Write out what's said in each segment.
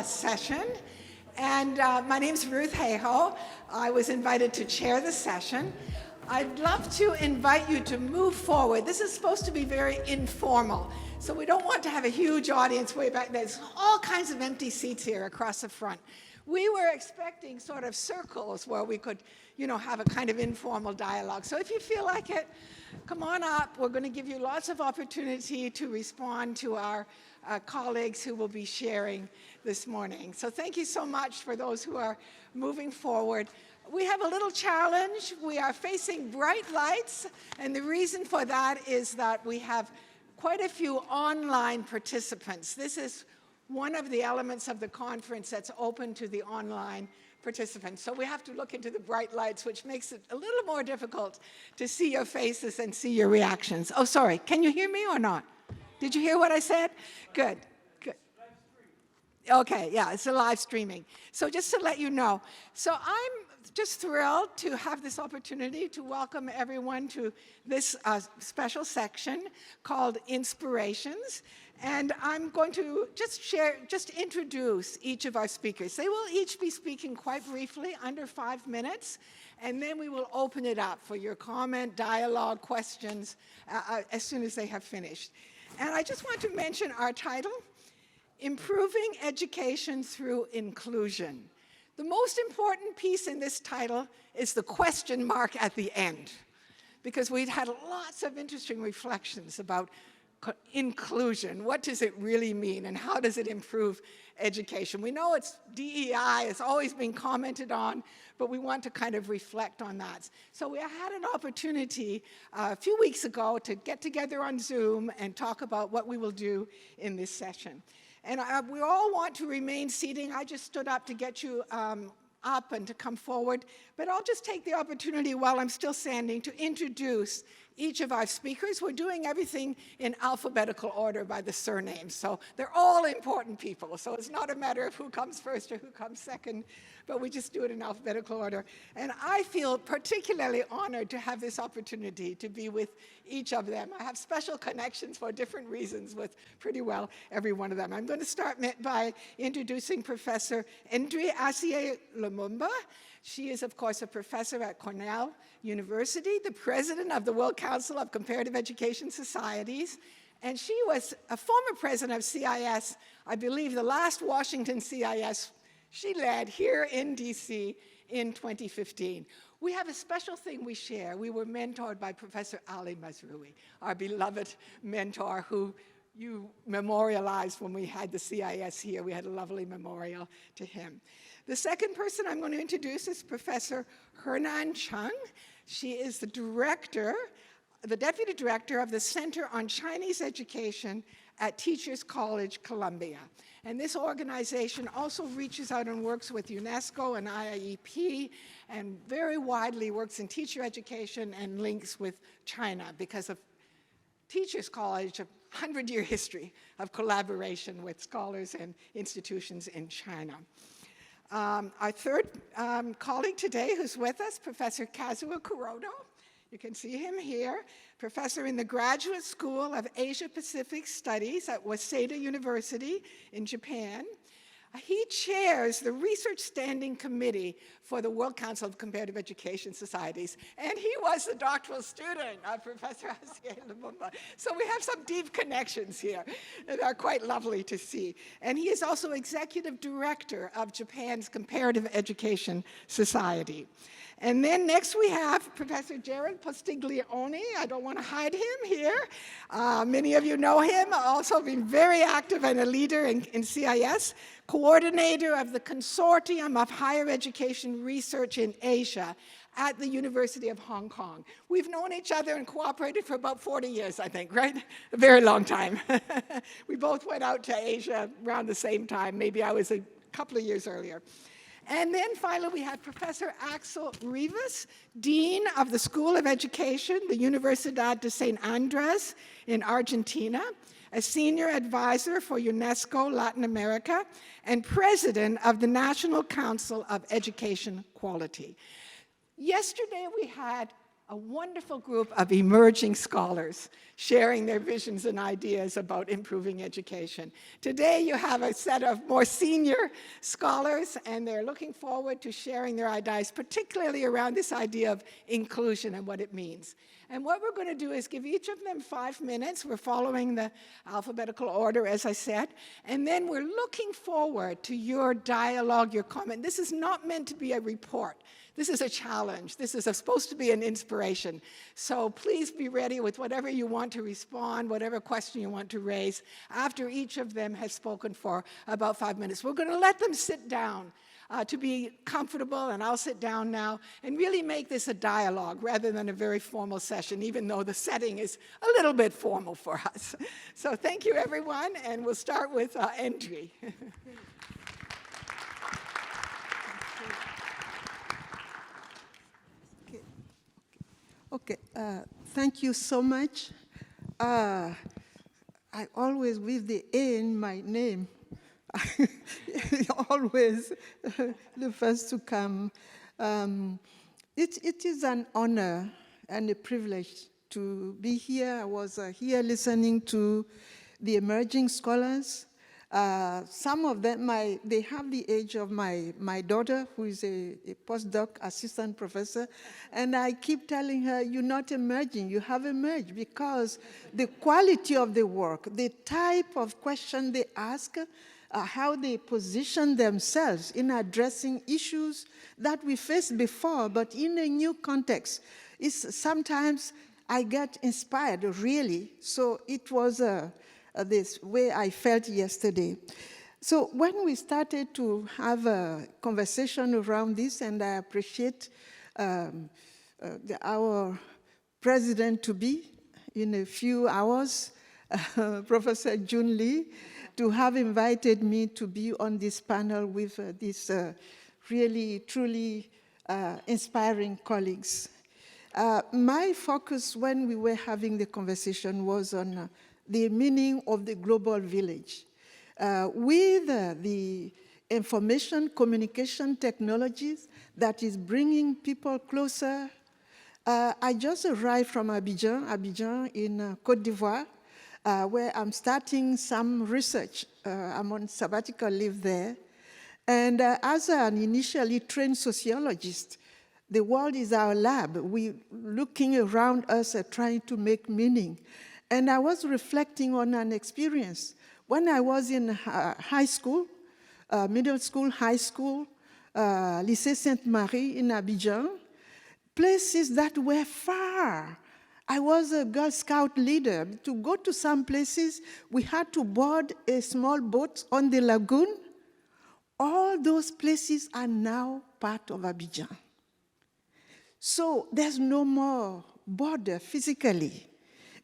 session. And my name's Ruth Hayhoe. I was invited to chair the session. I'd love to invite you to move forward. This is supposed to be very informal, so we don't want to have a huge audience way back there. There's all kinds of empty seats here across the front. We were expecting sort of circles where we could, have a kind of informal dialogue. So if you feel like it, come on up. We're going to give you lots of opportunity to respond to our colleagues who will be sharing this morning. So thank you so much for those who are moving forward. We have a little challenge. We are facing bright lights, and the reason for that is that we have quite a few online participants. This is one of the elements of the conference that's open to the online participants. So we have to look into the bright lights, which makes it a little more difficult to see your faces and see your reactions. Oh, sorry. Can you hear me or not? Did you hear what I said? Good. Good. Okay, yeah, it's a live streaming. So just to let you know. So I'm just thrilled to have this opportunity to welcome everyone to this special section called Inspirations. And I'm going to just introduce each of our speakers. They will each be speaking quite briefly, under 5 minutes, and then we will open it up for your comment, dialogue, questions, as soon as they have finished. And I just want to mention our title, Improving Education Through Inclusion. The most important piece in this title is the question mark at the end, because we've had lots of interesting reflections about inclusion. What does it really mean, and how does it improve education? We know it's DEI, it's always been commented on, but we want to kind of reflect on that. So we had an opportunity a few weeks ago to get together on Zoom and talk about what we will do in this session. And we all want to remain seating. I just stood up to get you up and to come forward, but I'll just take the opportunity while I'm still standing to introduce each of our speakers. We're doing everything in alphabetical order by the surnames, so they're all important people. So it's not a matter of who comes first or who comes second, but we just do it in alphabetical order. And I feel particularly honored to have this opportunity to be with each of them. I have special connections for different reasons with pretty well every one of them. I'm going to start by introducing Professor Assié-Lumumba. She is, of course, a professor at Cornell University, the president of the World Council of Comparative Education Societies, and she was a former president of CIES. I believe the last Washington CIES she led here in DC in 2015. We have a special thing we share. We were mentored by Professor Ali Mazrui, our beloved mentor who you memorialized when we had the CIES here. We had a lovely memorial to him. The second person I'm going to introduce is Professor Henan Cheng. She is the deputy director of the Center on Chinese Education at Teachers College, Columbia. And this organization also reaches out and works with UNESCO and IIEP, and very widely works in teacher education and links with China because of Teachers College, a 100-year history of collaboration with scholars and institutions in China. Our third colleague today who's with us, Professor Kazuo Kuroda. You can see him here, professor in the Graduate School of Asia-Pacific Studies at Waseda University in Japan. He chairs the Research Standing Committee for the World Council of Comparative Education Societies, and he was the doctoral student of Professor Assié-Lumumba. So we have some deep connections here that are quite lovely to see. And he is also executive director of Japan's Comparative Education Society. And then next we have Professor Gerard Postiglione. I don't want to hide him here. Many of you know him, also been very active and a leader in CIES, coordinator of the Consortium of Higher Education Research in Asia at the University of Hong Kong. We've known each other and cooperated for about 40 years, I think, right? A very long time. We both went out to Asia around the same time. Maybe I was a couple of years earlier. And then finally, we have Professor Axel Rivas, Dean of the School of Education, the Universidad de San Andrés in Argentina, a senior advisor for UNESCO Latin America, and president of the National Council of Education Quality. Yesterday, we had a wonderful group of emerging scholars sharing their visions and ideas about improving education. Today you have a set of more senior scholars, and they're looking forward to sharing their ideas, particularly around this idea of inclusion and what it means. And what we're going to do is give each of them 5 minutes. We're following the alphabetical order, as I said. And then we're looking forward to your dialogue, your comment. This is not meant to be a report. This is a challenge. This is supposed to be an inspiration. So please be ready with whatever you want to respond, whatever question you want to raise, after each of them has spoken for about 5 minutes. We're going to let them sit down to be comfortable, and I'll sit down now, and really make this a dialogue rather than a very formal session, even though the setting is a little bit formal for us. So thank you, everyone, and we'll start with Andrés. Okay, thank you so much. I always, with the A in my name, always the first to come. It is an honor and a privilege to be here. I was here listening to the emerging scholars. Some of them, they have the age of my daughter, who is a postdoc assistant professor, and I keep telling her, you're not emerging, you have emerged, because the quality of the work, the type of question they ask, how they position themselves in addressing issues that we faced before, but in a new context. Sometimes I get inspired, really. So it was this way I felt yesterday. So when we started to have a conversation around this, and I appreciate our president-to-be in a few hours, Professor Jun Lee, to have invited me to be on this panel with these really, truly inspiring colleagues. My focus when we were having the conversation was on the meaning of the global village. With the information communication technologies that is bringing people closer. I just arrived from Abidjan in Côte d'Ivoire, where I'm starting some research. I'm on sabbatical leave there. And as an initially trained sociologist, the world is our lab. We're looking around us and trying to make meaning. And I was reflecting on an experience. When I was in high school, middle school, high school, Lycée Sainte-Marie in Abidjan, places that were far. I was a Girl Scout leader. To go to some places, we had to board a small boat on the lagoon. All those places are now part of Abidjan. So there's no more border physically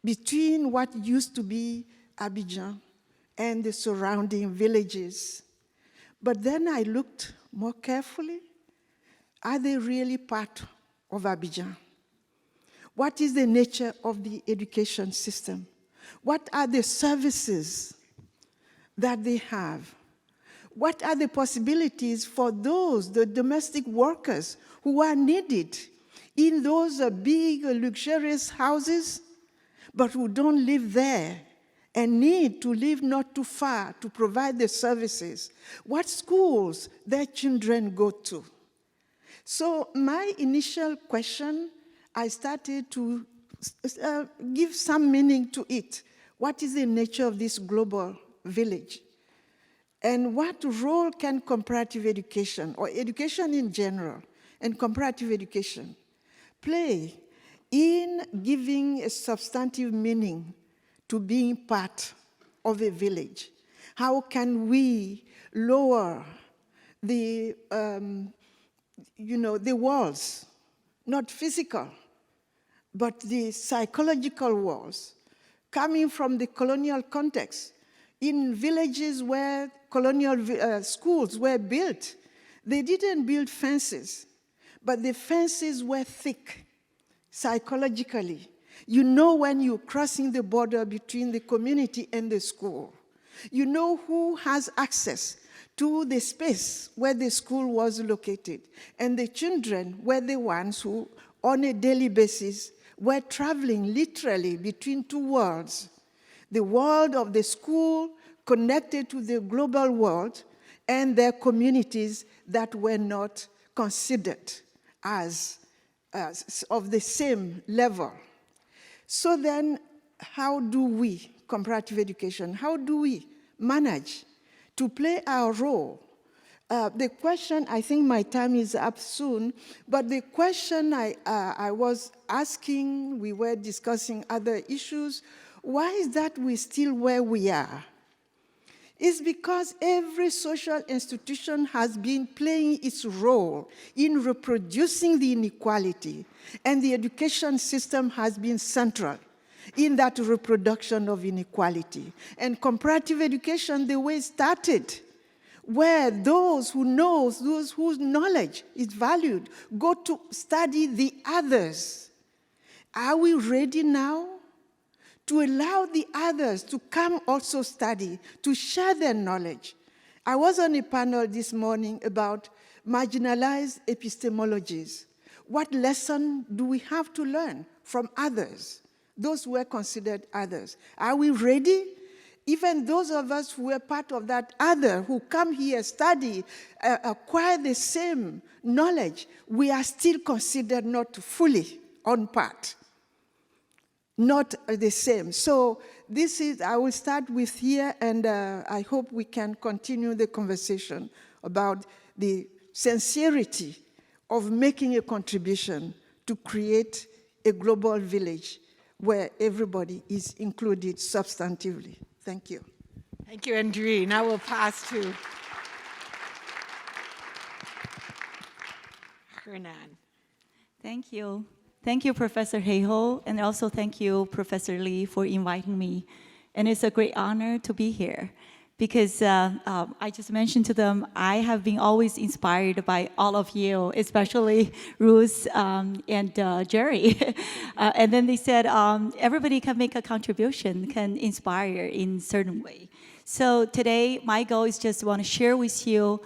between what used to be Abidjan and the surrounding villages. But then I looked more carefully. Are they really part of Abidjan? What is the nature of the education system? What are the services that they have? What are the possibilities for those, the domestic workers who are needed in those big, luxurious houses, but who don't live there and need to live not too far to provide the services? What schools their children go to? So my initial question, I started to give some meaning to it. What is the nature of this global village? And what role can comparative education, or education in general, and comparative education play in giving a substantive meaning to being part of a village? How can we lower the, the walls, not physical, but the psychological walls coming from the colonial context? In villages where colonial schools were built, they didn't build fences, but the fences were thick psychologically. You know when you're crossing the border between the community and the school. You know who has access to the space where the school was located. And the children were the ones who on a daily basis were traveling literally between two worlds, the world of the school connected to the global world and their communities that were not considered as of the same level. So then, how do we, comparative education, how do we manage to play our role? The question, I think my time is up soon, but the question I was asking, we were discussing other issues, why is that we're still where we are? It's because every social institution has been playing its role in reproducing the inequality, and the education system has been central in that reproduction of inequality. And comparative education, the way it started, where those who know, those whose knowledge is valued, go to study the others. Are we ready now to allow the others to come also study, to share their knowledge? I was on a panel this morning about marginalized epistemologies. What lesson do we have to learn from others, those who are considered others? Are we ready? Even those of us who are part of that other, who come here, study, acquire the same knowledge, we are still considered not fully on part, not the same. So this is, I will start with here, and I hope we can continue the conversation about the sincerity of making a contribution to create a global village where everybody is included substantively. Thank you. Thank you, Andrés. Now we'll pass to Henan. Thank you. Thank you, Professor Heiho, and also thank you, Professor Lee, for inviting me. And it's a great honor to be here because I just mentioned to them, I have been always inspired by all of you, especially Ruth and Jerry. And then they said, everybody can make a contribution, can inspire in certain way. So today, my goal is just want to share with you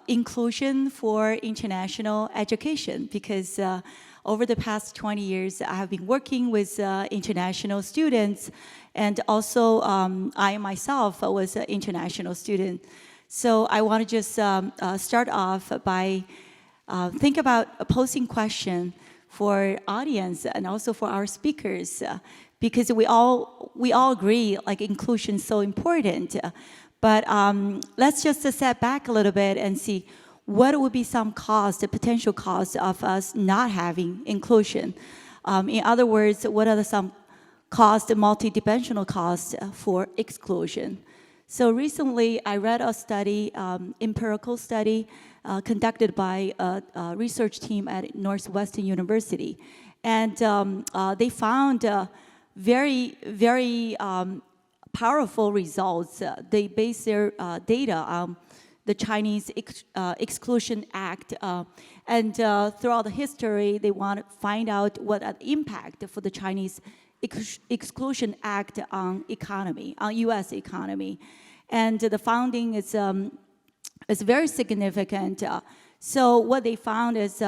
inclusion for international education, because over the past 20 years, I have been working with international students, and also I myself was an international student. So I want to just start off by think about a posing question for audience and also for our speakers, because we all agree like inclusion is so important. But let's just step back a little bit and see what would be some cost, the potential cost of us not having inclusion. In other words, what are some cost, multidimensional costs for exclusion? So recently, I read a study, empirical study, conducted by a research team at Northwestern University. And they found very, very powerful results. They based their data on the Chinese Exclusion Act. And throughout the history, they want to find out what the impact for the Chinese Exclusion Act on economy, on US economy. And the finding is very significant. So what they found is,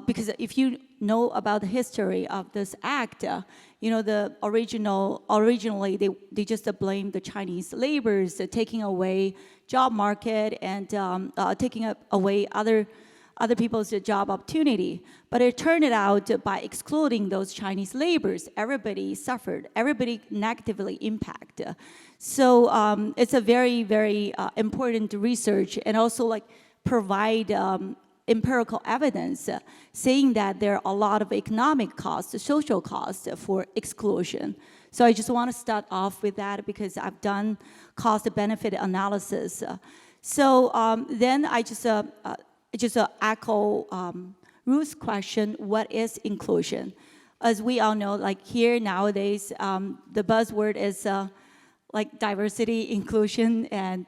because if you know about the history of this act, you know, the originally they just blamed the Chinese laborers taking away job market and taking away other people's job opportunity. But it turned out by excluding those Chinese laborers, everybody suffered, everybody negatively impacted. So it's a very, very important research, and also like provide empirical evidence saying that there are a lot of economic costs, social costs for exclusion. So I just want to start off with that because I've done cost-benefit analysis. So then I just echo Ruth's question, what is inclusion? As we all know, like here nowadays, the buzzword is like diversity, inclusion, and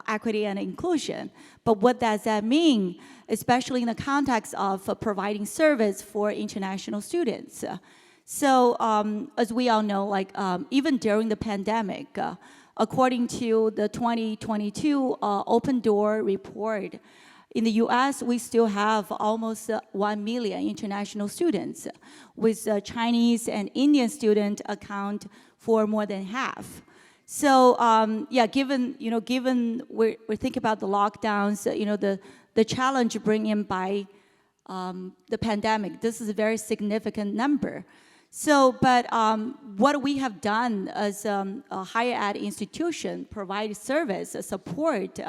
equity and inclusion. But what does that mean, especially in the context of providing service for international students? So as we all know, like even during the pandemic, according to the 2022 Open Door report, In the US, we still have almost 1 million international students, with Chinese and Indian students account for more than half. So yeah, given we're thinking about the lockdowns, the challenge bring in by the pandemic, this is a very significant number. So, but what we have done as a higher ed institution, provide service, support,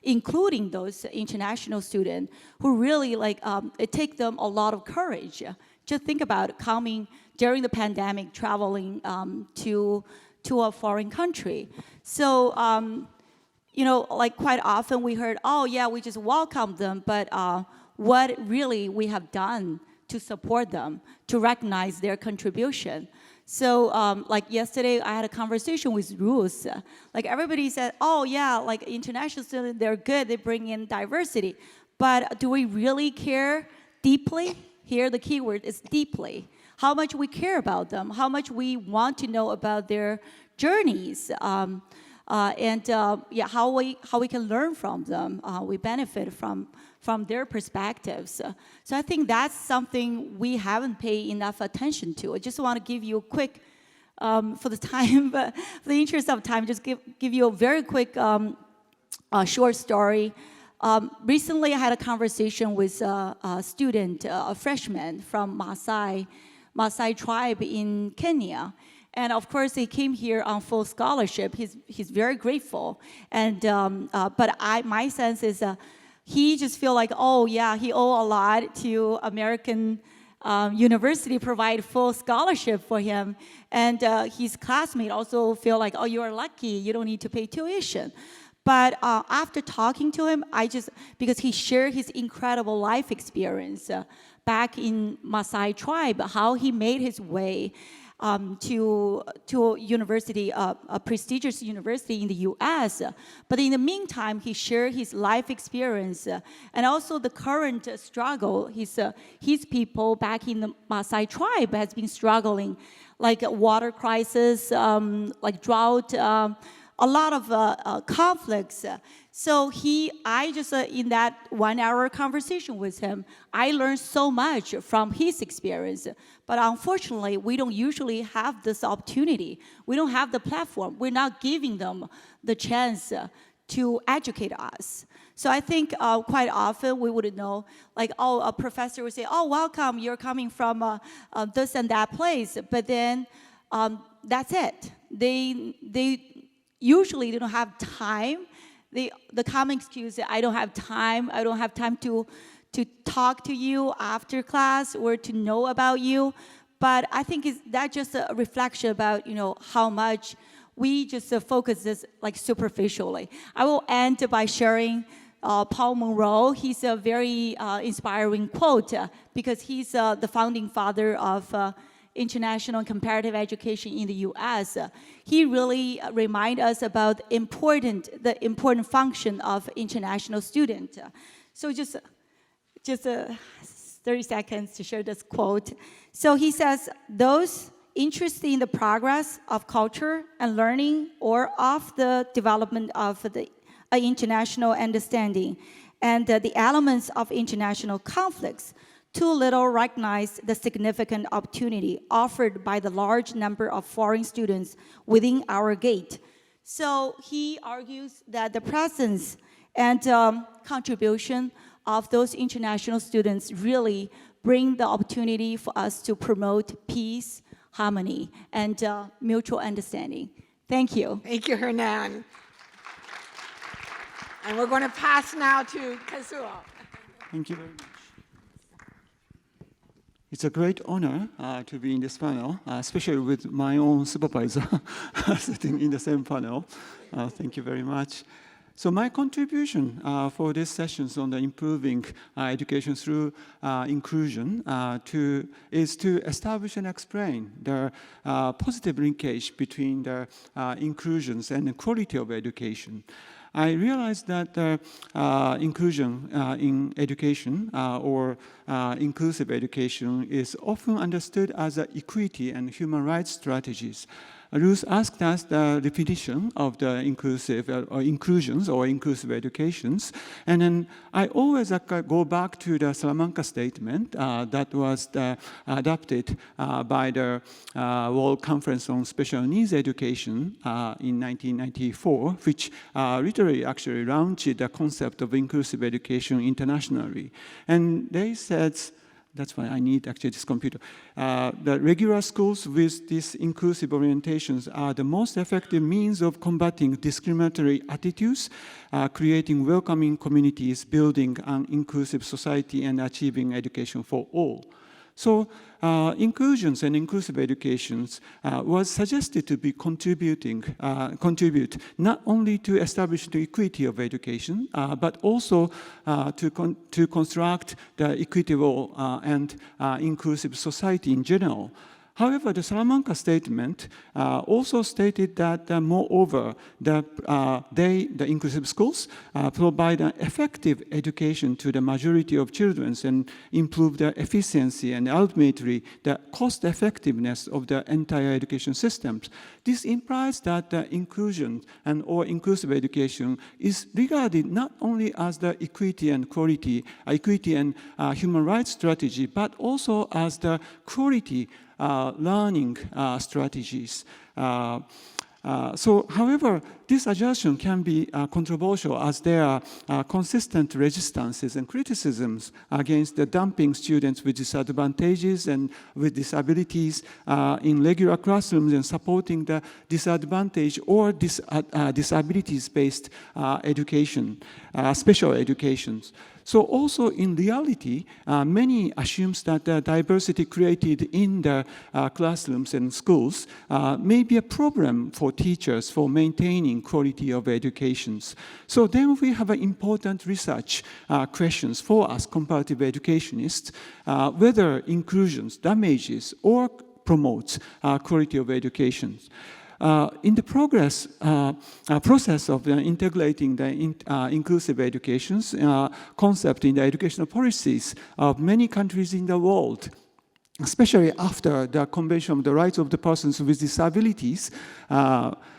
including those international students who really it takes them a lot of courage. Just think about coming during the pandemic, traveling to a foreign country. So, quite often we heard, oh yeah, we just welcome them, but what really we have done to support them, to recognize their contribution. So like yesterday, I had a conversation with Rivas. Like everybody said, oh yeah, like international students, they're good, they bring in diversity. But do we really care deeply? Here the key word is deeply. How much we care about them, how much we want to know about their journeys, and yeah, how we can learn from them, we benefit from their perspectives. So I think that's something we haven't paid enough attention to. I just want to give you a quick, for the time, but for the interest of time, just give you a very quick short story. Recently, I had a conversation with a student, a freshman from Maasai tribe in Kenya. And of course, he came here on full scholarship. He's very grateful. And but my sense is he just feel like, oh yeah, he owe a lot to American university provide full scholarship for him. And his classmate also feel like, oh, you are lucky, you don't need to pay tuition. But after talking to him, because he shared his incredible life experience back in Maasai tribe, how he made his way to a university, a prestigious university in the U.S. But in the meantime, he shared his life experience and also the current struggle. His people back in the Maasai tribe has been struggling, like water crisis, like drought, a lot of conflicts. So I just, in that 1 hour conversation with him, I learned so much from his experience. But unfortunately, we don't usually have this opportunity. We don't have the platform. We're not giving them the chance to educate us. So I think quite often we would know, like, oh, a professor would say, oh, welcome, you're coming from this and that place. But then that's it. They usually don't have time. The common excuse is, I don't have time. I don't have time to talk to you after class or to know about you. But I think that's just a reflection about, how much we just focus this like superficially. I will end by sharing Paul Monroe. He's a very inspiring quote because he's the founding father of international and comparative education in the U.S. He really reminds us about the important function of international student. So just 30 seconds to share this quote. So he says, those interested in the progress of culture and learning or of the development of the international understanding and the elements of international conflicts too little recognize the significant opportunity offered by the large number of foreign students within our gate. So he argues that the presence and contribution of those international students really bring the opportunity for us to promote peace, harmony, and mutual understanding. Thank you. Thank you, Henan. And we're going to pass now to Kazuo. Thank you very much. It's a great honor to be in this panel, especially with my own supervisor sitting in the same panel. Thank you very much. So my contribution for these sessions on the improving education through inclusion is to establish and explain the positive linkage between the inclusions and the quality of education. I realized that inclusion in education or inclusive education is often understood as equity and human rights strategies. Ruth asked us the definition of the inclusive or inclusions or inclusive educations. And then I always go back to the Salamanca statement that was adopted by the World Conference on Special Needs Education in 1994, which literally actually launched the concept of inclusive education internationally. And they said, that's why I need actually this computer. The regular schools with these inclusive orientations are the most effective means of combating discriminatory attitudes, creating welcoming communities, building an inclusive society, and achieving education for all. So inclusions and inclusive educations was suggested to be contribute not only to establish the equity of education, but also to construct the equitable and inclusive society in general. However, the Salamanca statement also stated that, moreover, the inclusive schools provide an effective education to the majority of children and improve the efficiency and ultimately the cost effectiveness of the entire education systems. This implies that the inclusion or inclusive education is regarded not only as the equity and quality, equity and human rights strategy, but also as the quality learning strategies. However, this assertion can be controversial as there are consistent resistances and criticisms against the dumping students with disadvantages and with disabilities in regular classrooms and supporting the disadvantage or disabilities-based education, special educations. So also in reality, many assumes that the diversity created in the classrooms and schools may be a problem for teachers for maintaining quality of educations. So then we have important research questions for us comparative educationists, whether inclusions damages or promotes quality of education. In the process of integrating the inclusive education's concept in the educational policies of many countries in the world, especially after the Convention of the Rights of the Persons with Disabilities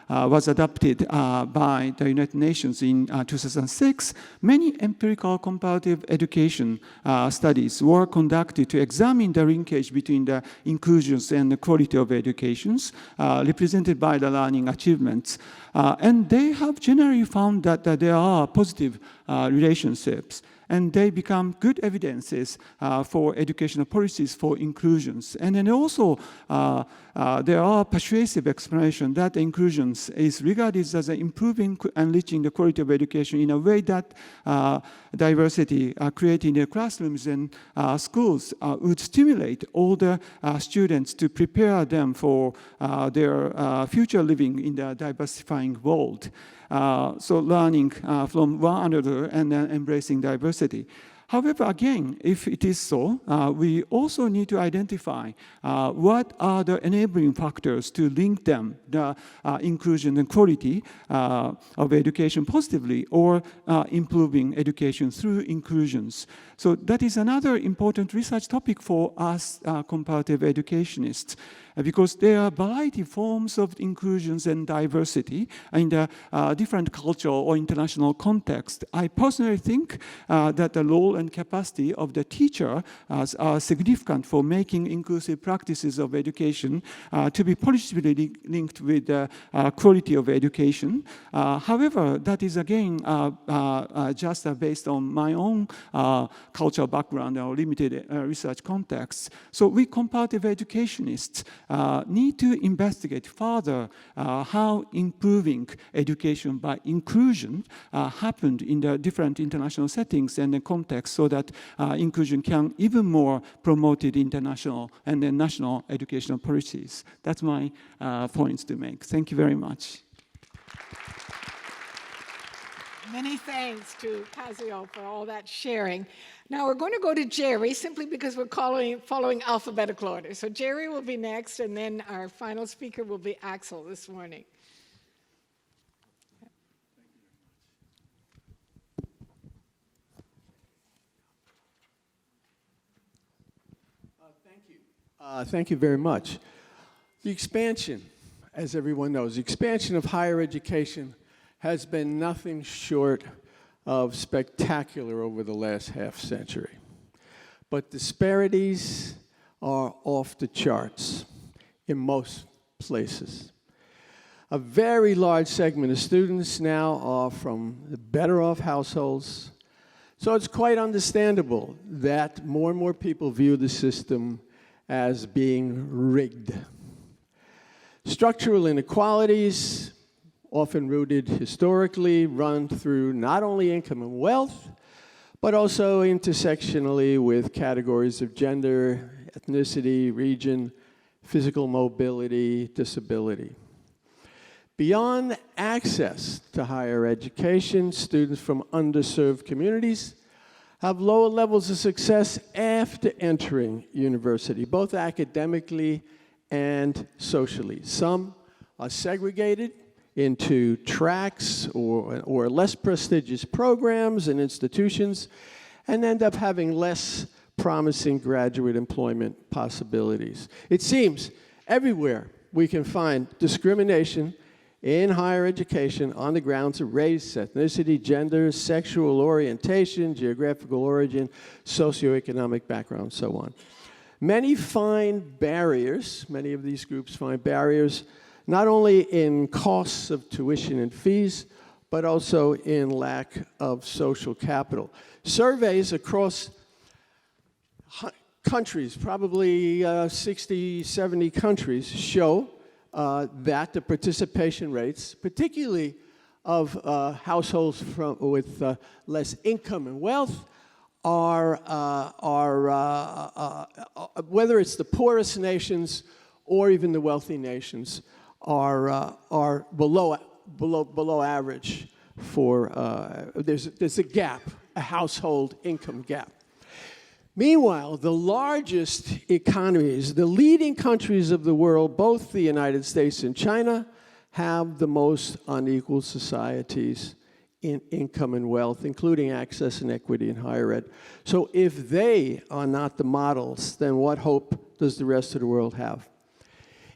was adopted by the United Nations in 2006, many empirical comparative education studies were conducted to examine the linkage between the inclusions and the quality of educations represented by the learning achievements. And they have generally found that there are positive relationships, and they become good evidences for educational policies for inclusions. And then also, there are persuasive explanations that inclusions is regarded as improving and enriching the quality of education in a way that diversity created in the classrooms and schools would stimulate all the students to prepare them for their future living in the diversifying world. So learning from one another and then embracing diversity. However, again, if it is so, we also need to identify what are the enabling factors to link them, the inclusion and quality of education positively or improving education through inclusions. So that is another important research topic for us comparative educationists, because there are a variety of forms of inclusions and diversity in the different cultural or international context. I personally think that the role and capacity of the teacher are significant for making inclusive practices of education to be positively linked with the quality of education. However, that is again just based on my own cultural background or limited research context. So we comparative educationists need to investigate further how improving education by inclusion happened in the different international settings and the context so that inclusion can even more promoted international and then national educational policies. That's my points to make. Thank you very much. Many thanks to Kazuo for all that sharing. Now we're going to go to Jerry simply because we're following alphabetical order. So Jerry will be next, and then our final speaker will be Axel this morning. Thank you very much. The expansion as everyone knows, the expansion of higher education has been nothing short of spectacular over the last half century. But disparities are off the charts in most places. A very large segment of students now are from the better off households. So it's quite understandable that more and more people view the system as being rigged. Structural inequalities, often rooted historically, run through not only income and wealth, but also intersectionally with categories of gender, ethnicity, region, physical mobility, disability. Beyond access to higher education, students from underserved communities have lower levels of success after entering university, both academically and socially. Some are segregated into tracks or less prestigious programs and institutions and end up having less promising graduate employment possibilities. It seems everywhere we can find discrimination in higher education on the grounds of race, ethnicity, gender, sexual orientation, geographical origin, socioeconomic background, so on. Many of these groups find barriers not only in costs of tuition and fees, but also in lack of social capital. Surveys across countries, probably 60, 70 countries, show that the participation rates, particularly of households with less income and wealth, are whether it's the poorest nations or even the wealthy nations, are below average. There's a gap, a household income gap. Meanwhile, the largest economies, the leading countries of the world, both the United States and China, have the most unequal societies in income and wealth, including access and equity in higher ed. So if they are not the models, then what hope does the rest of the world have?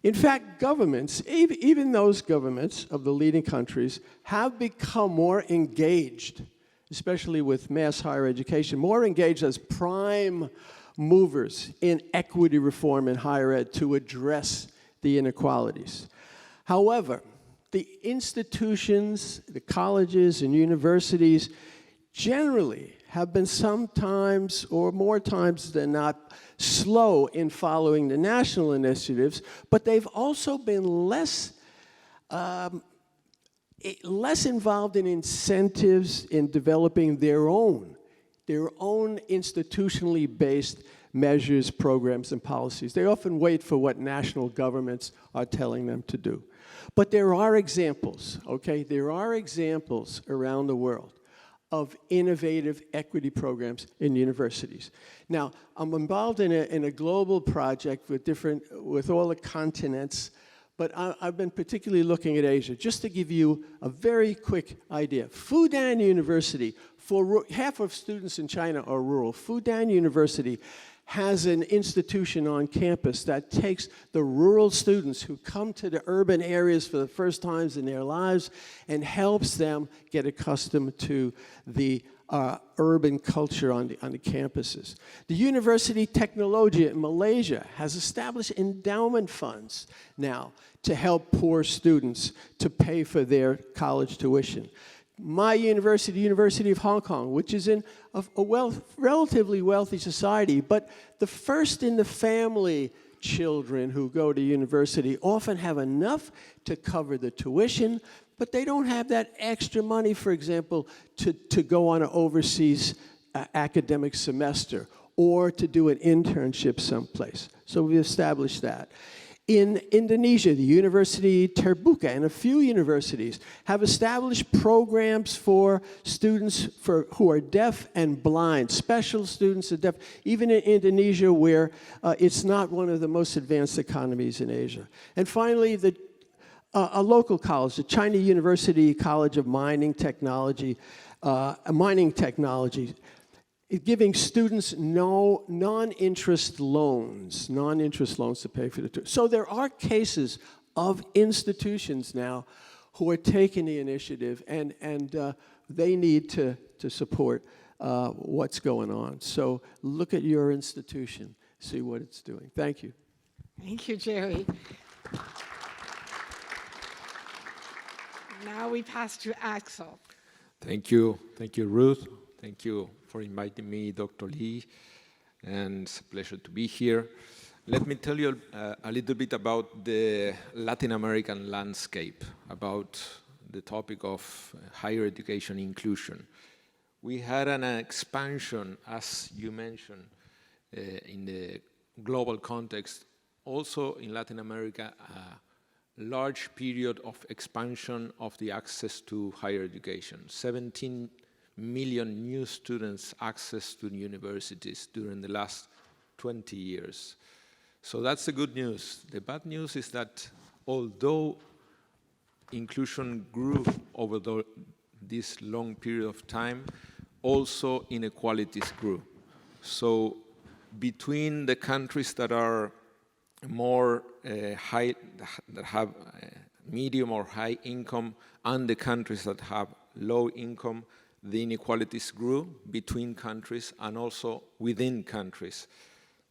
In fact, governments, even those governments of the leading countries, have become more engaged, especially with mass higher education, more engaged as prime movers in equity reform in higher ed to address the inequalities. However, the institutions, the colleges and universities generally have been sometimes, or more times than not, slow in following the national initiatives, but they've also been less involved in incentives in developing their own institutionally based measures, programs, and policies. They often wait for what national governments are telling them to do. But there are examples, okay? There are examples around the world of innovative equity programs in universities. Now, I'm involved in a global project with all the continents, but I've been particularly looking at Asia. Just to give you a very quick idea, Fudan University, half of students in China are rural. Fudan University has an institution on campus that takes the rural students who come to the urban areas for the first times in their lives and helps them get accustomed to the urban culture on the campuses. The University Teknologi in Malaysia has established endowment funds now to help poor students to pay for their college tuition. My university, University of Hong Kong, which is in a relatively wealthy society, but the first in the family children who go to university often have enough to cover the tuition, but they don't have that extra money, for example, to go on an overseas academic semester or to do an internship someplace. So we established that. In Indonesia, the University Terbuka and a few universities have established programs for students who are deaf and blind, special students are deaf, even in Indonesia where it's not one of the most advanced economies in Asia. And finally, a local college, the China University College of Mining Technology, giving students non-interest loans to pay for the tuition. So there are cases of institutions now who are taking the initiative, and they need to support what's going on. So look at your institution, see what it's doing. Thank you. Thank you, Jerry. Now we pass to Axel. Thank you, Ruth. Thank you for inviting me, Dr. Lee, and it's a pleasure to be here. Let me tell you a little bit about the Latin American landscape, about the topic of higher education inclusion. We had an expansion, as you mentioned, in the global context, also in Latin America, a large period of expansion of the access to higher education. 17 million new students access to universities during the last 20 years. So that's the good news. The bad news is that although inclusion grew over this long period of time, also inequalities grew. So between the countries that are more high, that have medium or high income, and the countries that have low income, the inequalities grew between countries and also within countries.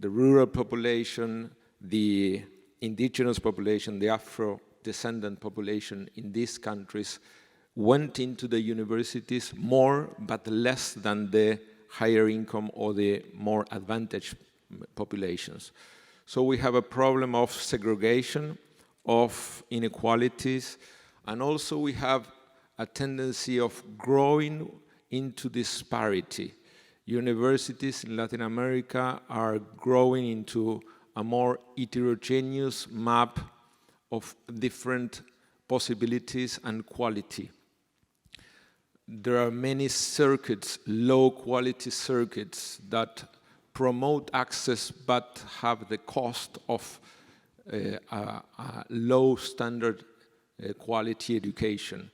The rural population, the indigenous population, the Afro-descendant population in these countries went into the universities more but less than the higher income or the more advantaged populations. So we have a problem of segregation, of inequalities, and also we have a tendency of growing into disparity. Universities in Latin America are growing into a more heterogeneous map of different possibilities and quality. There are many circuits, low-quality circuits, that promote access but have the cost of a low standard quality education.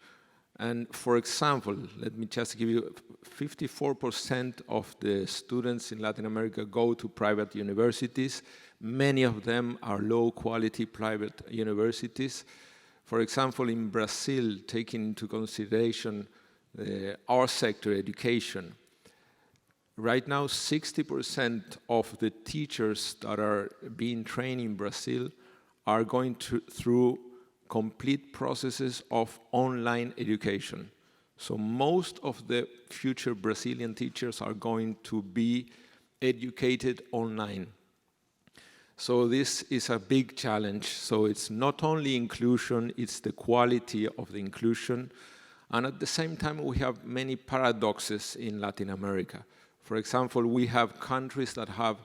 And for example, let me just give you 54% of the students in Latin America go to private universities. Many of them are low-quality private universities. For example, in Brazil, taking into consideration our sector, education, right now 60% of the teachers that are being trained in Brazil are going through complete processes of online education. So most of the future Brazilian teachers are going to be educated online. So this is a big challenge. So it's not only inclusion, it's the quality of the inclusion. And at the same time, we have many paradoxes in Latin America. For example, we have countries that have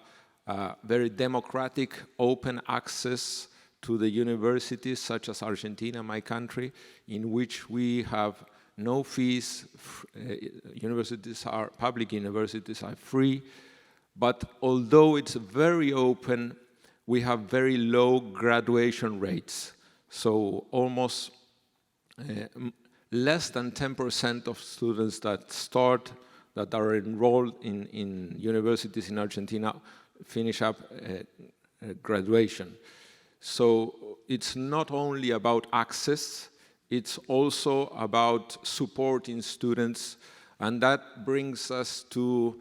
very democratic, open access to the universities, such as Argentina, my country, in which we have no fees. Public universities are free. But although it's very open, we have very low graduation rates. So almost less than 10% of students that are enrolled in universities in Argentina finish up graduation. So it's not only about access, it's also about supporting students, and that brings us to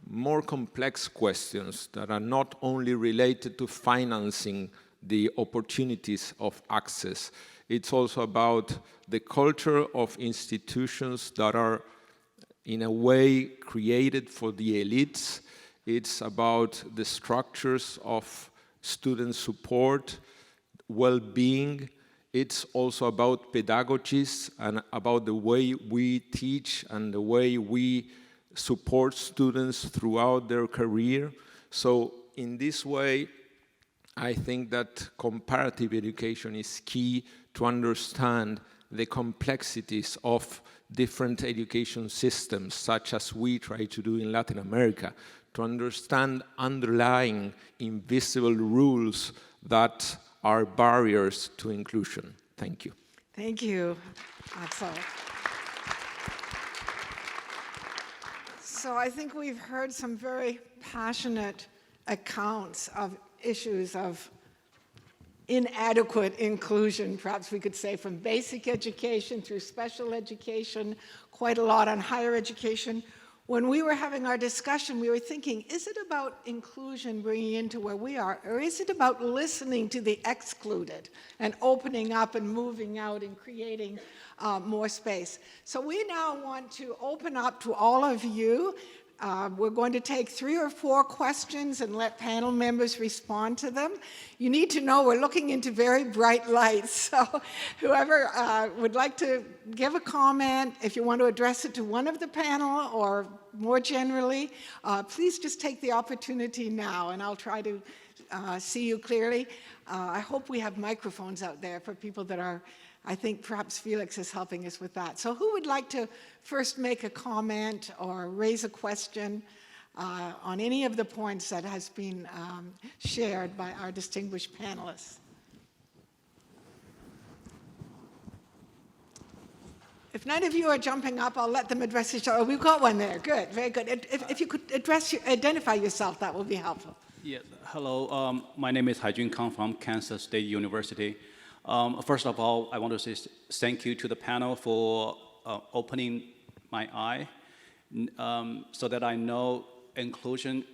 more complex questions that are not only related to financing the opportunities of access. It's also about the culture of institutions that are in a way created for the elites. It's about the structures of student support, well-being. It's also about pedagogies and about the way we teach and the way we support students throughout their career. So in this way, I think that comparative education is key to understand the complexities of different education systems, such as we try to do in Latin America, to understand underlying invisible rules that are barriers to inclusion. Thank you. Thank you, Axel. So I think we've heard some very passionate accounts of issues of inadequate inclusion, perhaps we could say, from basic education through special education, quite a lot on higher education. When we were having our discussion, we were thinking, is it about inclusion bringing into where we are, or is it about listening to the excluded and opening up and moving out and creating more space? So we now want to open up to all of you. We're going to take 3 or 4 questions and let panel members respond to them. You need to know we're looking into very bright lights, so whoever would like to give a comment, if you want to address it to one of the panel or more generally, please just take the opportunity now, and I'll try to see you clearly. I hope we have microphones out there for people that are, I think perhaps Felix is helping us with that. So who would like to first make a comment or raise a question on any of the points that has been shared by our distinguished panelists? If none of you are jumping up, I'll let them address each other. Oh, we've got one there. Good, very good. If you could identify yourself, that will be helpful. Yes, hello. My name is Haijun Kang from Kansas State University. First of all, I want to say thank you to the panel for opening my eye so that I know inclusion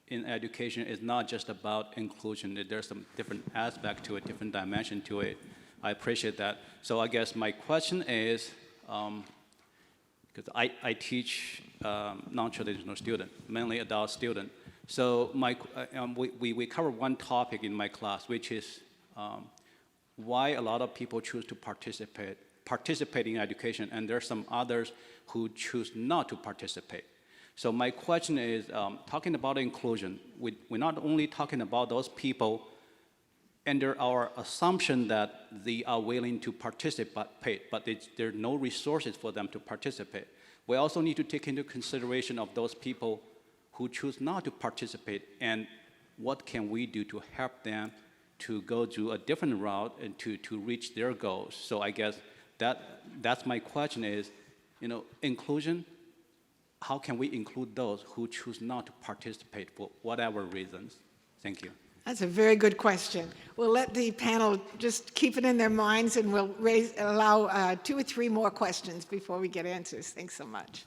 in education is not just about inclusion. There's some different aspect to it, different dimension to it. I appreciate that. So I guess my question is, because I teach non-traditional student, mainly adult student. So we cover one topic in my class, which is why a lot of people choose to participate in education, and there are some others who choose not to participate. So my question is, talking about inclusion, we're not only talking about those people under our assumption that they are willing to participate, but there are no resources for them to participate. We also need to take into consideration of those people who choose not to participate, and what can we do to help them to go to a different route and to reach their goals. So I guess that's my question is, inclusion, how can we include those who choose not to participate for whatever reasons? Thank you. That's a very good question. We'll let the panel just keep it in their minds, and we'll allow 2 or 3 more questions before we get answers. Thanks so much.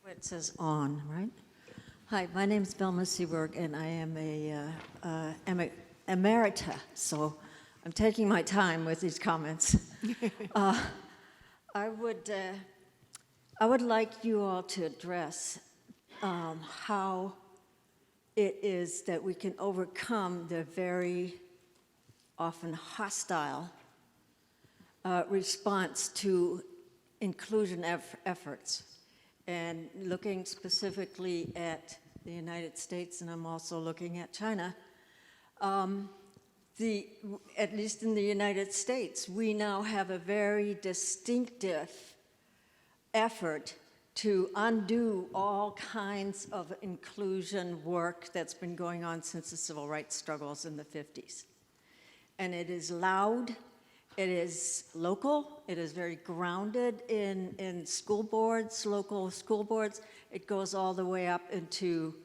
It says on, right? Hi, my name is Velma Seaberg, and I am a emerita, so I'm taking my time with these comments. I would like you all to address how it is that we can overcome the very often hostile response to inclusion efforts. And looking specifically at the United States, and I'm also looking at China, at least in the United States, we now have a very distinctive effort to undo all kinds of inclusion work that's been going on since the civil rights struggles in the 50s. And it is loud. It is local. It is very grounded in school boards, local school boards. It goes all the way up into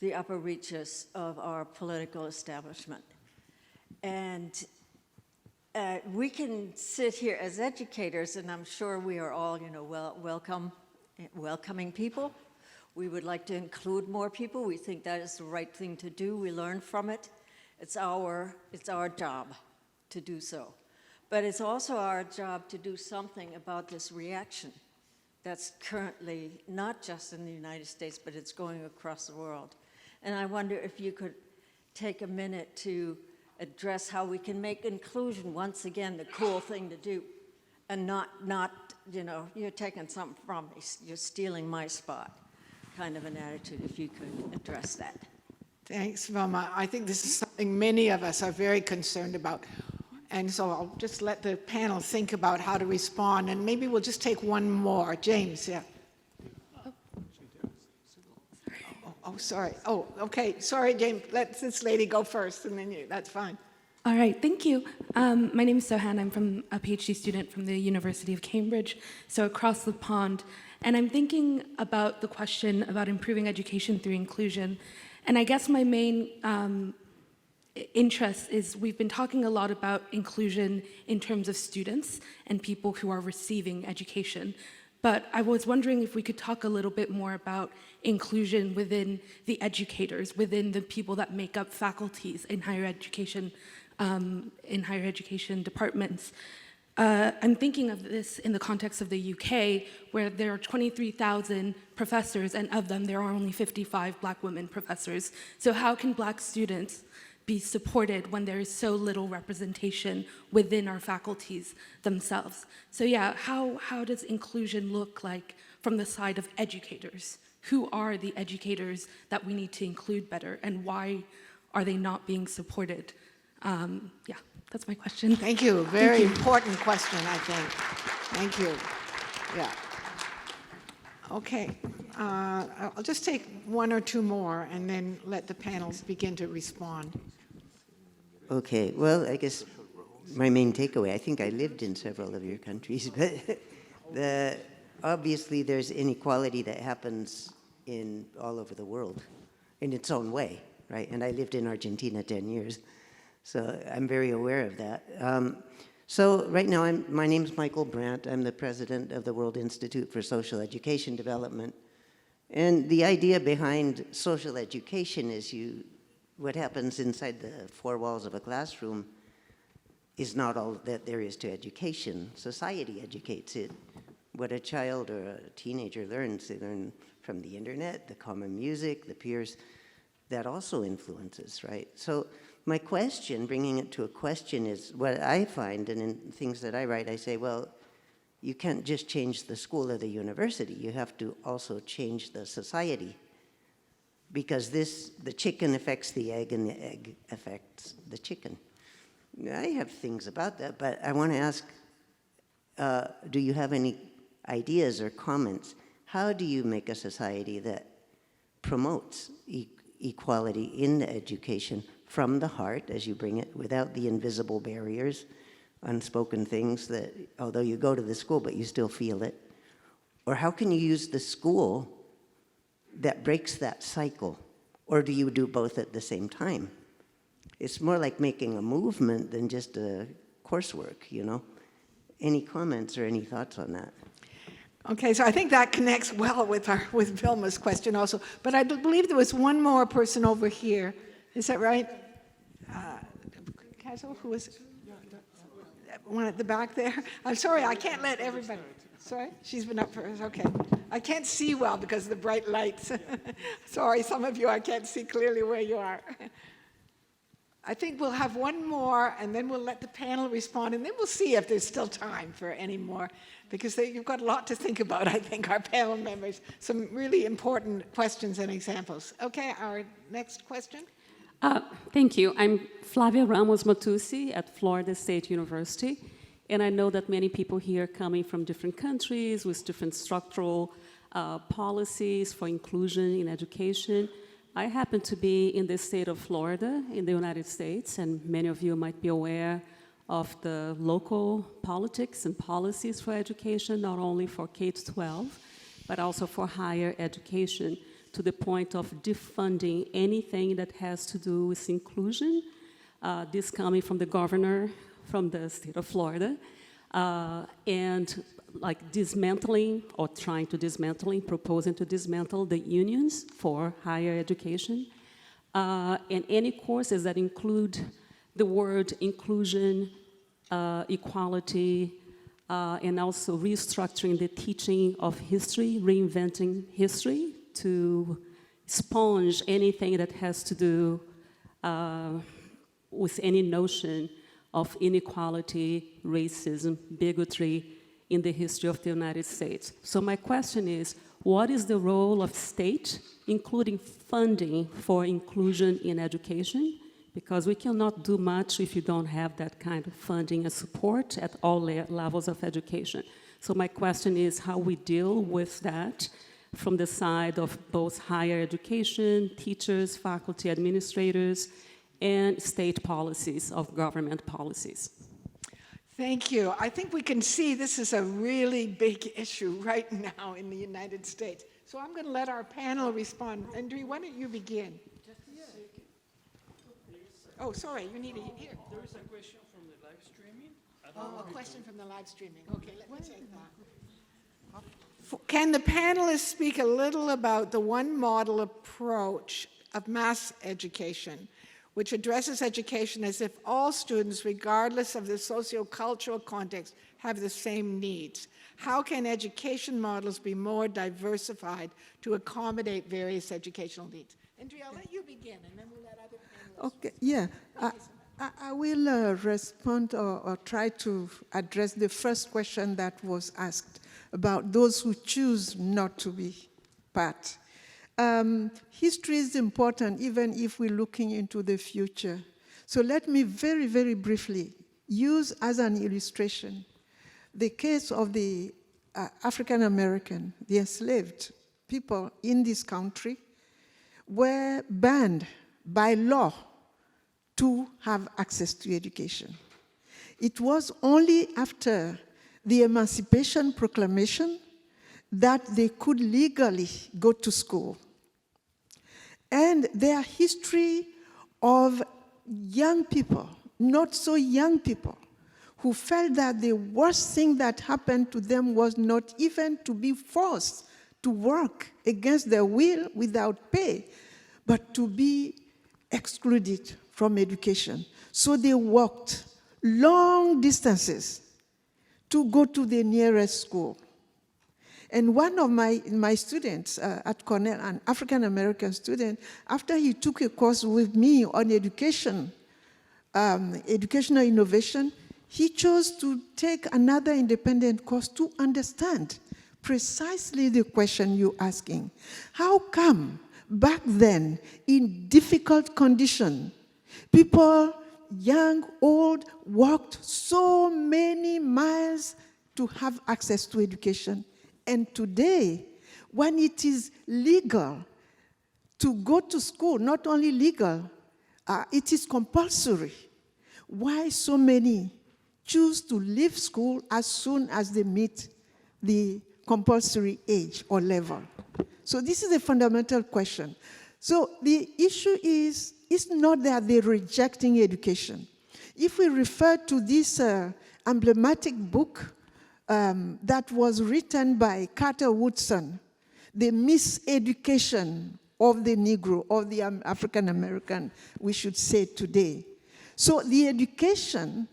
the upper reaches of our political establishment. And we can sit here as educators, and I'm sure we are all, welcoming people. We would like to include more people. We think that is the right thing to do. We learn from it. It's our job to do so. But it's also our job to do something about this reaction that's currently not just in the United States, but it's going across the world. And I wonder if you could take a minute to address how we can make inclusion, once again, the cool thing to do, and not you're taking something from me, you're stealing my spot, kind of an attitude, if you could address that. Thanks, Velma. I think this is something many of us are very concerned about. And so I'll just let the panel think about how to respond, and maybe we'll just take one more. James, yeah. Oh, sorry. Oh, okay. Sorry, James. Let this lady go first, and then you. That's fine. All right, thank you. My name is Sohan. I'm a PhD student from the University of Cambridge, so across the pond. And I'm thinking about the question about improving education through inclusion. And I guess my main interest is we've been talking a lot about inclusion in terms of students and people who are receiving education. But I was wondering if we could talk a little bit more about inclusion within the educators, within the people that make up faculties in higher education departments. I'm thinking of this in the context of the UK, where there are 23,000 professors, and of them there are only 55 Black women professors. So how can Black students be supported when there is so little representation within our faculties themselves? So yeah, how does inclusion look like from the side of educators? Who are the educators that we need to include better, and why are they not being supported? Yeah, that's my question. Thank you. Very important question, I think. Thank you. Yeah. Okay. I'll just take one or two more and then let the panels begin to respond. Okay. Well, I guess my main takeaway, I think I lived in several of your countries, but obviously there's inequality that happens all over the world in its own way, right? And I lived in Argentina 10 years. So I'm very aware of that. So right now, my name's Michael Brandt. I'm the president of the World Institute for Social Education Development. And the idea behind social education is what happens inside the four walls of a classroom is not all that there is to education. Society educates it. What a child or a teenager learns, they learn from the internet, the common music, the peers. That also influences, right? So my question, bringing it to a question, is what I find, and in things that I write, I say, well, you can't just change the school or the university. You have to also change the society, because the chicken affects the egg, and the egg affects the chicken. I have things about that, but I want to ask, do you have any ideas or comments? How do you make a society that promotes equality in education from the heart, as you bring it, without the invisible barriers, unspoken things that, although you go to the school, but you still feel it? Or how can you use the school that breaks that cycle? Or do you do both at the same time? It's more like making a movement than just a coursework, you know? Any comments or any thoughts on that? Okay, so I think that connects well with Vilma's question also. But I believe there was one more person over here. Is that right? Kazuo, who was it? One at the back there? I'm sorry, I can't let everybody. Sorry? She's been up first, okay. I can't see well because of the bright lights. Sorry, some of you, I can't see clearly where you are. I think we'll have one more, and then we'll let the panel respond, and then we'll see if there's still time for any more, because you've got a lot to think about, I think, our panel members. Some really important questions and examples. Okay, our next question. Thank you. I'm Flavia Ramos Matusi at Florida State University, and I know that many people here coming from different countries with different structural policies for inclusion in education. I happen to be in the state of Florida in the United States, and many of you might be aware of the local politics and policies for education, not only for K-12, but also for higher education, to the point of defunding anything that has to do with inclusion. This coming from the governor from the state of Florida, and like dismantling or trying to proposing to dismantle the unions for higher education, and any courses that include the word inclusion, equality, and also restructuring the teaching of history, reinventing history to sponge anything that has to do with any notion of inequality, racism, bigotry in the history of the United States. So my question is, what is the role of state, including funding for inclusion in education? Because we cannot do much if you don't have that kind of funding and support at all levels of education. So my question is how we deal with that from the side of both higher education, teachers, faculty, administrators, and state policies, of government policies. Thank you. I think we can see this is a really big issue right now in the United States. So I'm going to let our panel respond. Andrés, why don't you begin? Oh, sorry, you need a here. There is a question from the live streaming. Oh, a question from the live streaming. Okay, let me take that. Can the panelists speak a little about the one model approach of mass education, which addresses education as if all students, regardless of their socio-cultural context, have the same needs? How can education models be more diversified to accommodate various educational needs? Andrés, I'll let you begin, and then we'll let other panelists. Okay, yeah. I will respond or try to address the first question that was asked about those who choose not to be part. History is important even if we're looking into the future. So let me very, very briefly use as an illustration the case of the African American, the enslaved people in this country were banned by law to have access to education. It was only after the Emancipation Proclamation that they could legally go to school. And their history of young people, not so young people, who felt that the worst thing that happened to them was not even to be forced to work against their will without pay, but to be excluded from education. So they walked long distances to go to the nearest school. And one of my students at Cornell, an African-American student, after he took a course with me on education, educational innovation, he chose to take another independent course to understand precisely the question you're asking. How come back then, in difficult conditions, people, young, old, walked so many miles to have access to education? And today, when it is legal to go to school, not only legal, it is compulsory. Why so many choose to leave school as soon as they meet the compulsory age or level? So this is a fundamental question. So the issue is, it's not that they're rejecting education. If we refer to this emblematic book that was written by Carter Woodson, The Miseducation of the Negro, of the African American, we should say today. So the education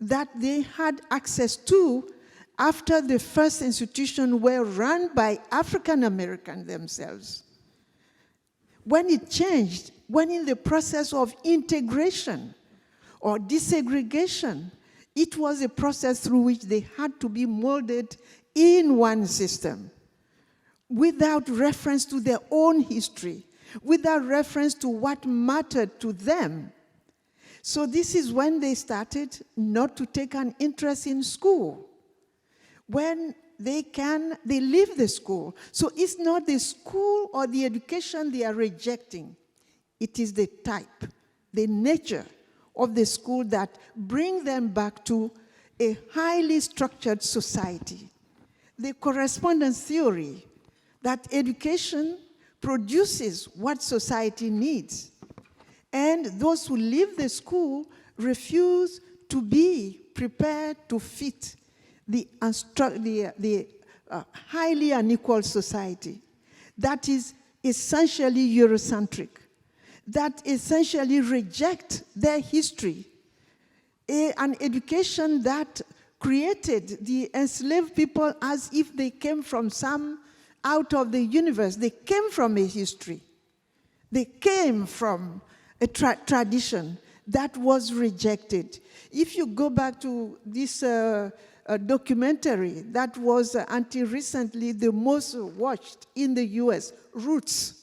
that they had access to after the first institutions were run by African Americans themselves. When it changed, when in the process of integration or desegregation, it was a process through which they had to be molded in one system without reference to their own history, without reference to what mattered to them. So this is when they started not to take an interest in school. When they leave the school. So it's not the school or the education they are rejecting. It is the type, the nature of the school that bring them back to a highly structured society. The correspondence theory that education produces what society needs. And those who leave the school refuse to be prepared to fit the highly unequal society that is essentially Eurocentric, that essentially reject their history, an education that created the enslaved people as if they came from out of the universe. They came from a history. They came from a tradition that was rejected. If you go back to this documentary that was until recently the most watched in the US, Roots,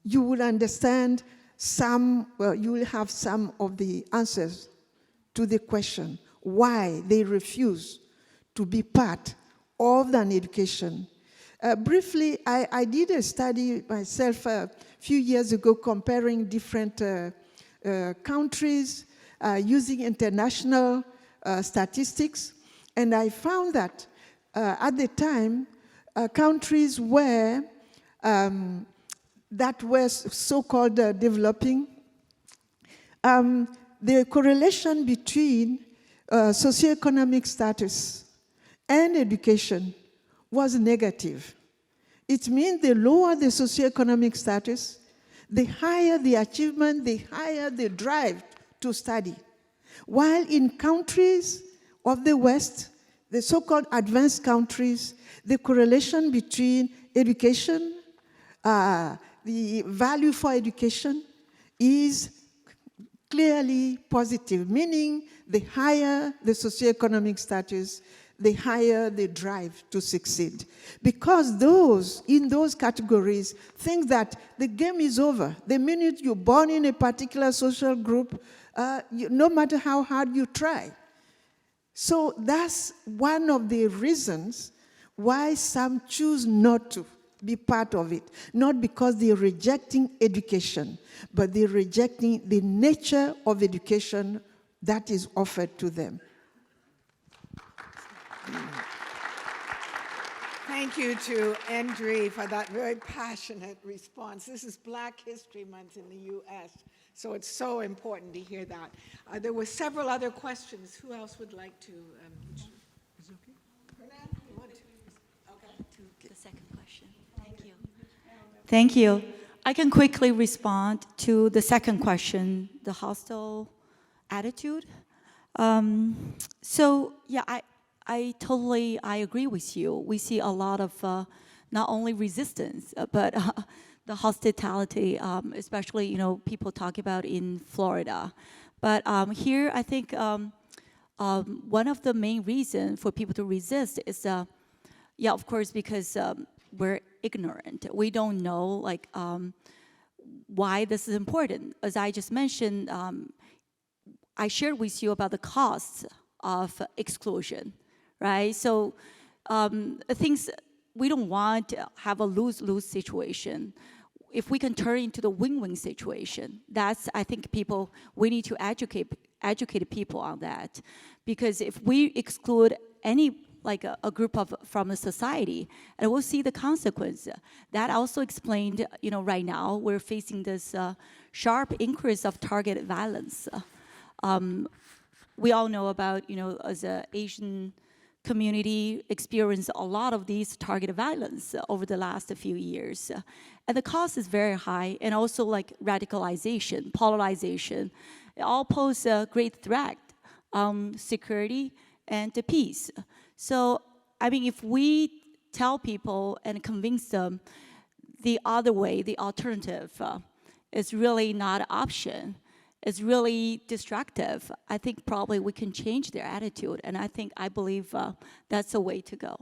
you will understand you will have some of the answers to the question why they refuse to be part of an education. Briefly, I did a study myself a few years ago comparing different countries using international statistics, and I found that at the time, countries were that were so-called developing, the correlation between socioeconomic status and education was negative. It means the lower the socioeconomic status, the higher the achievement, the higher the drive to study. While in countries of the West, the so-called advanced countries, the correlation between education, the value for education is clearly positive, meaning the higher the socioeconomic status, the higher the drive to succeed. Because in those categories think that the game is over. The minute you're born in a particular social group, no matter how hard you try. So that's one of the reasons why some choose not to be part of it. Not because they're rejecting education, but they're rejecting the nature of education that is offered to them. Thank you to Andrés for that very passionate response. This is Black History Month in the U.S., so it's so important to hear that. There were several other questions. Who else would like to? Is it okay? Henan, you want to? Okay. To the second question. Thank you. Thank you. I can quickly respond to the second question, the hostile attitude. So yeah, I totally agree with you. We see a lot of not only resistance, but the hostility, especially people talk about in Florida. But here, I think one of the main reasons for people to resist is, yeah, of course, because we're ignorant. We don't know why this is important. As I just mentioned, I shared with you about the costs of exclusion. Right, so things we don't want to have a lose-lose situation. If we can turn into the win-win situation, that's I think we need to educate people on that, because if we exclude any a group from the society, and we'll see the consequence. That also explained, right now we're facing this sharp increase of targeted violence. We all know about, as an Asian community experience a lot of these targeted violence over the last few years. And the cost is very high, and also radicalization, polarization, it all pose a great threat on security and to peace. So, I mean, if we tell people and convince them the other way, the alternative, is really not an option, is really destructive, I think probably we can change their attitude. And I believe that's the way to go.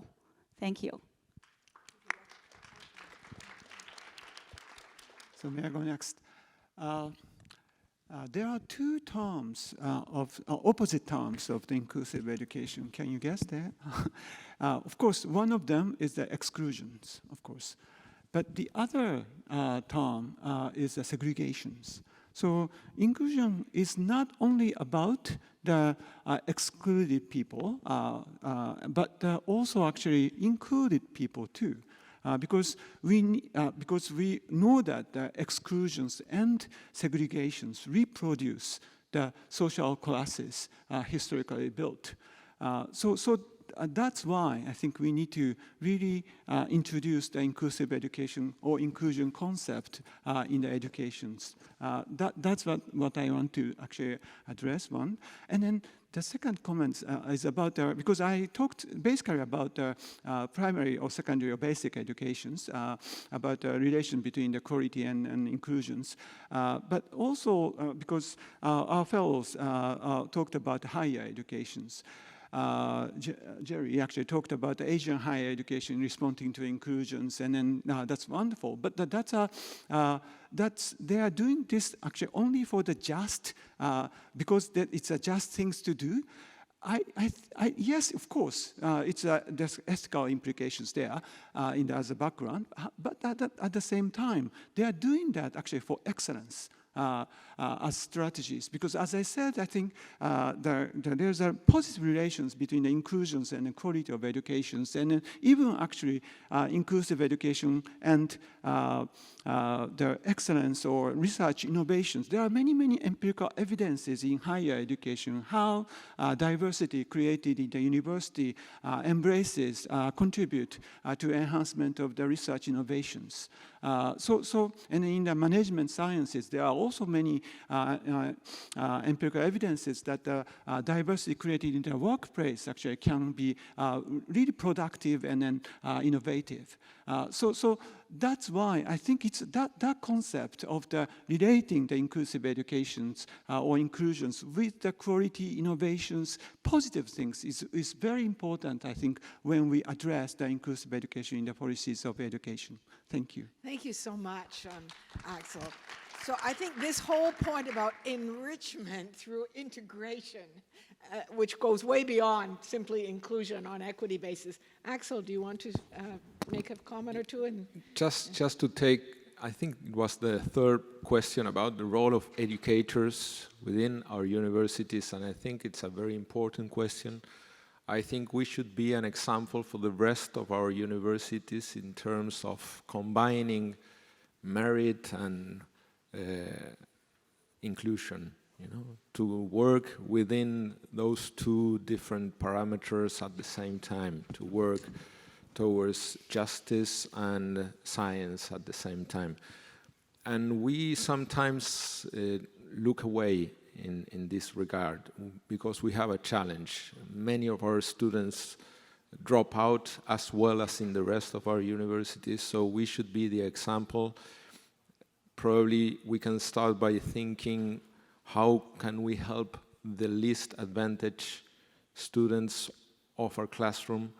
Thank you. So may I go next? There are two terms opposite terms of the inclusive education. Can you guess that? Of course, one of them is the exclusions, of course. But the other term is the segregations. So inclusion is not only about the excluded people, but also actually included people too. Because we know that the exclusions and segregations reproduce the social classes historically built. So that's why I think we need to really introduce the inclusive education or inclusion concept in the educations. That's what I want to actually address, one. And then the second comment is about, because I talked basically about primary or secondary or basic educations, about the relation between the quality and inclusions. But also because our fellows talked about higher educations. Jerry actually talked about the Asian higher education responding to inclusions, and then that's wonderful. But they are doing this actually only for the just, because it's a just things to do. Yes, of course, there's ethical implications there as a background, but at the same time, they are doing that actually for excellence. as strategies. Because as I said, I think there's a positive relations between the inclusions and the quality of educations, and even actually inclusive education and the excellence or research innovations. There are many, many empirical evidences in higher education how diversity created in the university embraces, contribute to enhancement of the research innovations. And in the management sciences, there are also many empirical evidences that diversity created in the workplace actually can be really productive and then innovative. So that's why I think it's that concept of the relating the inclusive educations or inclusions with the quality innovations, positive things is very important, I think, when we address the inclusive education in the policies of education. Thank you. Thank you so much, Axel. So I think this whole point about enrichment through integration, which goes way beyond simply inclusion on equity basis. Axel, do you want to make a comment or two? Just to take, I think it was the third question about the role of educators within our universities, and I think it's a very important question. I think we should be an example for the rest of our universities in terms of combining merit and inclusion, to work within those two different parameters at the same time, to work towards justice and science at the same time. And we sometimes look away in this regard because we have a challenge. Many of our students drop out as well as in the rest of our universities, so we should be the example. Probably we can start by thinking, how can we help the least advantaged students of our classroom?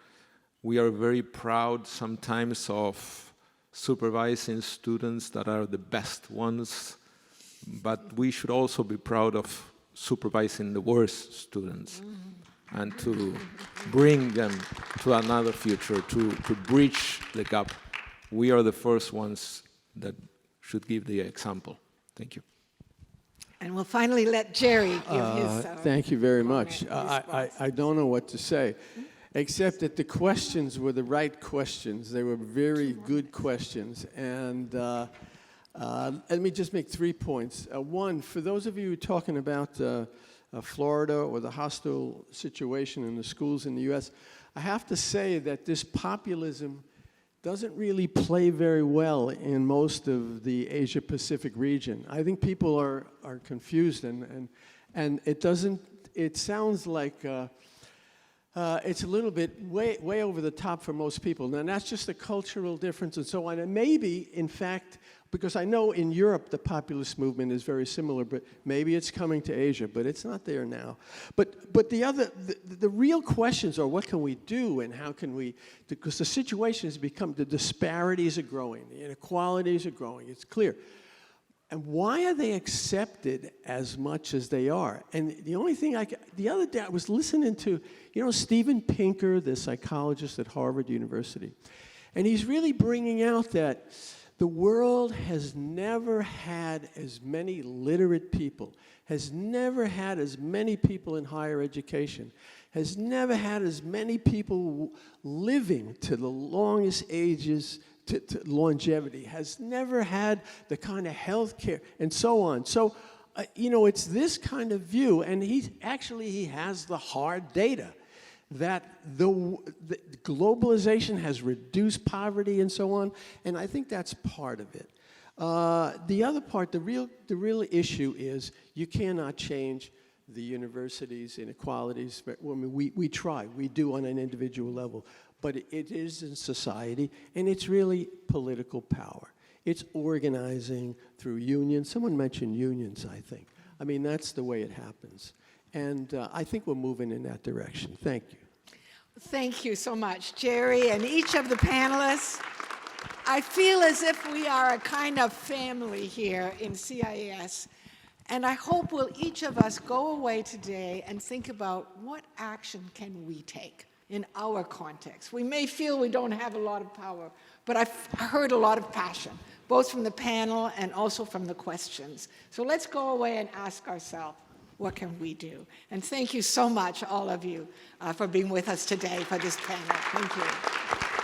We are very proud sometimes of supervising students that are the best ones, but we should also be proud of supervising the worst students and to bring them to another future, to bridge the gap. We are the first ones that should give the example. Thank you. And we'll finally let Jerry give his thank you very much. I don't know what to say, except that the questions were the right questions. They were very good questions. And let me just make 3 points. One, for those of you who are talking about Florida or the hostile situation in the schools in the US, I have to say that this populism doesn't really play very well in most of the Asia-Pacific region. I think people are confused and it doesn't, it sounds like it's a little bit way over the top for most people. Now that's just a cultural difference and so on. And maybe, in fact, because I know in Europe the populist movement is very similar, but maybe it's coming to Asia, but it's not there now. But the real questions are, what can we do and how can we, because the situation has become, the disparities are growing, the inequalities are growing, it's clear. And why are they accepted as much as they are? And the only thing the other day I was listening to, Steven Pinker, the psychologist at Harvard University, and he's really bringing out that the world has never had as many literate people, has never had as many people in higher education, has never had as many people living to the longest ages, to longevity, has never had the kind of health care, and so on. So, it's this kind of view, and he has the hard data that the globalization has reduced poverty and so on, and I think that's part of it. The other part, the real issue is you cannot change the universities' inequalities. We try, we do on an individual level, but it is in society, and it's really political power. It's organizing through unions. Someone mentioned unions, I think. I mean, that's the way it happens. And I think we're moving in that direction. Thank you. Thank you so much, Jerry, and each of the panelists. I feel as if we are a kind of family here in CIES, and I hope each of us go away today and think about what action can we take in our context. We may feel we don't have a lot of power, but I've heard a lot of passion. both from the panel and also from the questions. So let's go away and ask ourselves, what can we do? And thank you so much, all of you, for being with us today for this panel. Thank you.